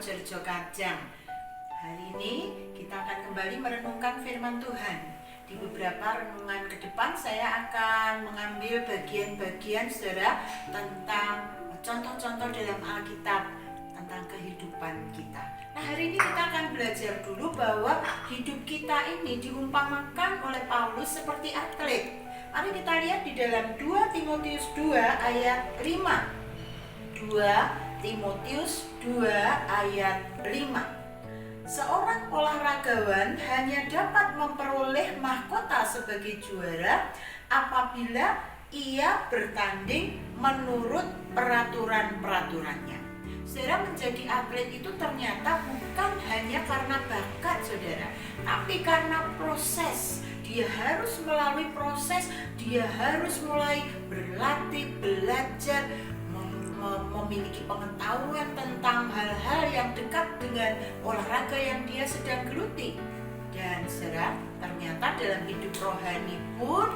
Ojo-ojo Kajang. Hari ini kita akan kembali merenungkan firman Tuhan. Di beberapa renungan ke depan saya akan mengambil bagian-bagian saudara tentang contoh-contoh dalam Alkitab tentang kehidupan kita. Nah, hari ini kita akan belajar dulu bahwa hidup kita ini diumpamakan oleh Paulus seperti atlet. Mari kita lihat di dalam 2 Timotius 2 ayat 5. 2 Timotius 2 ayat 5. Seorang olahragawan hanya dapat memperoleh mahkota sebagai juara apabila ia bertanding menurut peraturan-peraturannya. Saudara, menjadi atlet itu ternyata bukan hanya karena bakat saudara, tapi karena proses. Dia harus melalui proses, dia harus mulai berlatih, belajar, memiliki pengetahuan tentang hal-hal yang dekat dengan olahraga yang dia sedang geluti. Dan saudara, ternyata dalam hidup rohani pun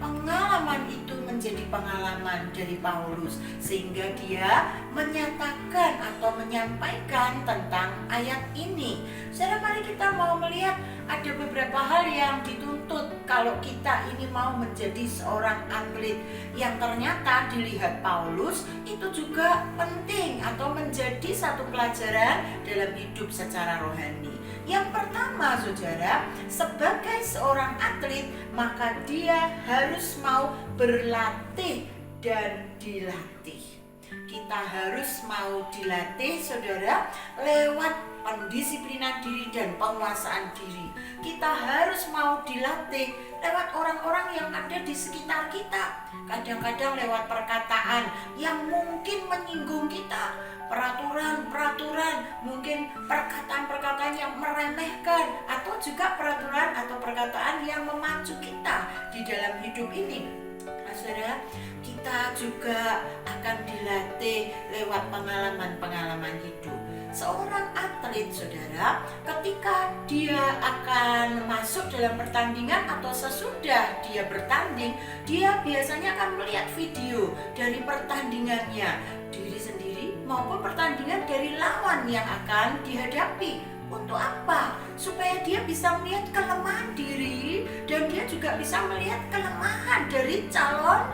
pengalaman itu menjadi pengalaman dari Paulus, sehingga dia menyatakan atau menyampaikan tentang ayat ini. Saudara, mari kita mau melihat ada beberapa hal yang dituntut kalau kita ini mau menjadi seorang atlet, yang ternyata dilihat Paulus itu juga penting atau menjadi satu pelajaran dalam hidup secara rohani. Yang pertama saudara, sebagai seorang atlet maka dia harus mau berlatih dan dilatih. Kita harus mau dilatih saudara lewat pendisiplinan diri dan penguasaan diri. Kita harus mau dilatih lewat orang-orang yang ada di sekitar kita. Kadang-kadang lewat perkataan yang mungkin menyinggung kita, peraturan-peraturan, mungkin perkataan-perkataan yang meremehkan, atau juga peraturan atau perkataan yang memacu kita di dalam hidup ini. Nah, saudara, kita juga akan dilatih lewat pengalaman-pengalaman hidup. Seorang atlet saudara, ketika dia akan masuk dalam pertandingan atau sesudah dia bertanding, dia biasanya akan melihat video dari pertandingannya, diri sendiri maupun pertandingan dari lawan yang akan dihadapi. Untuk apa? Supaya dia bisa melihat kelemahan diri dan dia juga bisa melihat kelemahan dari calon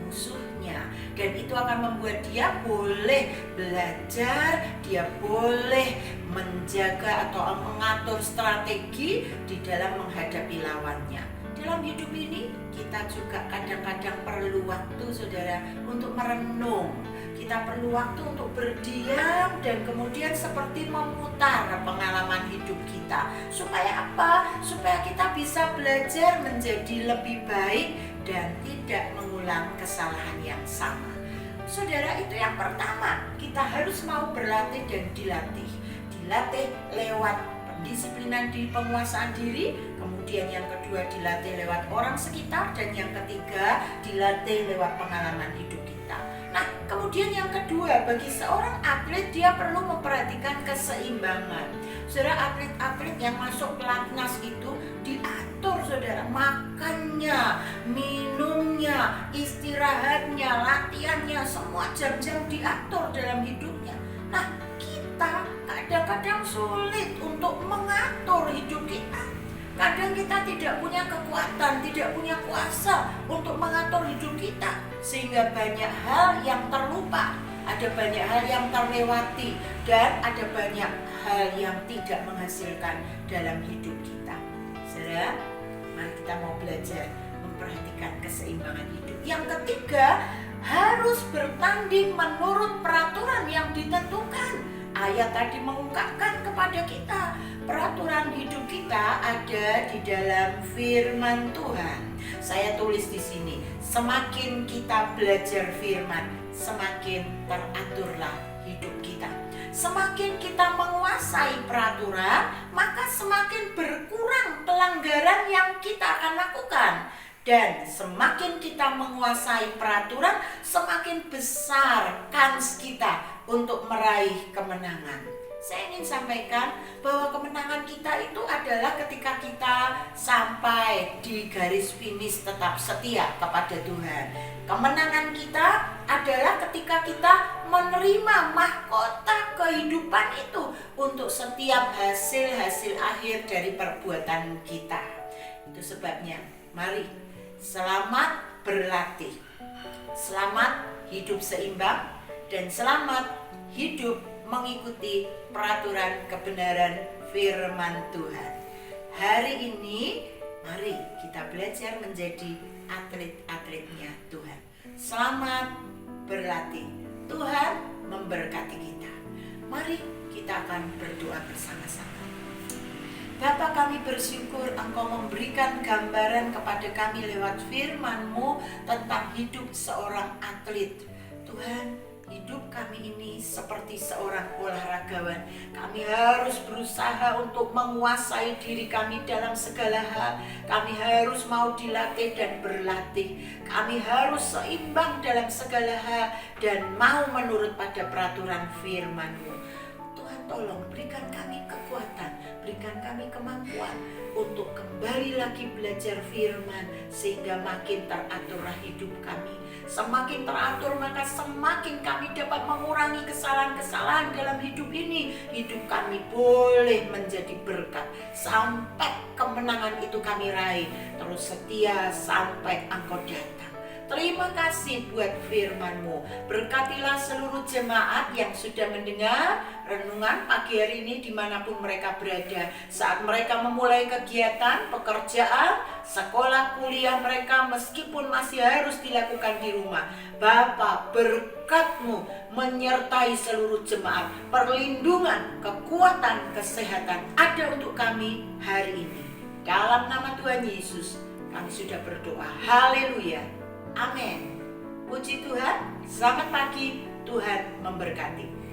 musuhnya. Dan itu akan membuat dia boleh belajar, dia boleh menjaga atau mengatur strategi di dalam menghadapi lawannya. Dalam hidup ini kita juga kadang-kadang perlu waktu saudara untuk merenung. Kita perlu waktu untuk berdiam dan kemudian seperti memutar pengalaman hidup kita. Supaya apa? Supaya kita bisa belajar menjadi lebih baik dan tidak mengulang kesalahan yang sama. Saudara, itu yang pertama, kita harus mau berlatih dan dilatih. Dilatih lewat pendisiplinan diri, penguasaan diri. Kemudian yang kedua dilatih lewat orang sekitar. Dan yang ketiga dilatih lewat pengalaman hidup kita. Nah, kemudian yang kedua, bagi seorang atlet dia perlu memperhatikan keseimbangan. Saudara, atlet-atlet yang masuk pelatnas itu diatur saudara, makannya, minumnya, istirahatnya, latihannya, semua jam-jam diatur dalam hidupnya. Nah, kita kadang-kadang sulit untuk mengatur hidup kita. Kadang kita tidak punya kekuatan, tidak punya kuasa untuk mengatur hidup kita, sehingga banyak hal yang terlupa, ada banyak hal yang terlewati, dan ada banyak hal yang tidak menghasilkan dalam hidup kita. Saudara, mari kita mau belajar memperhatikan keseimbangan hidup. Yang ketiga, harus bertanding menurut peraturan yang ditentukan. Ayat tadi mengungkapkan kepada kita peraturan hidup kita ada di dalam firman Tuhan. Saya tulis di sini, semakin kita belajar firman, semakin teraturlah hidup kita. Semakin kita menguasai peraturan, maka semakin berkurang pelanggaran yang kita akan lakukan. Dan semakin kita menguasai peraturan, semakin besar kans kita untuk meraih kemenangan. Saya ingin sampaikan bahwa kemenangan kita itu adalah ketika kita sampai di garis finish tetap setia kepada Tuhan. Kemenangan kita adalah ketika kita menerima mahkota kehidupan itu, untuk setiap hasil-hasil akhir dari perbuatan kita. Itu sebabnya, mari selamat berlatih, selamat hidup seimbang, dan selamat hidup mengikuti peraturan kebenaran firman Tuhan. Hari ini mari kita belajar menjadi atlet-atletnya Tuhan. Selamat berlatih. Tuhan memberkati kita. Mari kita akan berdoa bersama-sama. Bapa, kami bersyukur Engkau memberikan gambaran kepada kami lewat firman-Mu tentang hidup seorang atlet. Tuhan, hidup kami ini seperti seorang olahragawan. Kami harus berusaha untuk menguasai diri kami dalam segala hal. Kami harus mau dilatih dan berlatih. Kami harus seimbang dalam segala hal dan mau menurut pada peraturan firman-Mu. Tuhan, tolong berikan kami kekuatan, berikan kami kemampuan untuk kembali lagi belajar firman sehingga makin teraturlah hidup kami. Semakin teratur maka semakin kami dapat mengurangi kesalahan-kesalahan dalam hidup ini. Hidup kami boleh menjadi berkat sampai kemenangan itu kami raih. Terus setia sampai Engkau datang. Terima kasih buat firman-Mu. Berkatilah seluruh jemaat yang sudah mendengar renungan pagi hari ini dimanapun mereka berada. Saat mereka memulai kegiatan, pekerjaan, sekolah, kuliah mereka meskipun masih harus dilakukan di rumah. Bapa, berkat-Mu menyertai seluruh jemaat. Perlindungan, kekuatan, kesehatan ada untuk kami hari ini. Dalam nama Tuhan Yesus kami sudah berdoa. Haleluya. Amin. Puji Tuhan. Selamat pagi. Tuhan memberkati.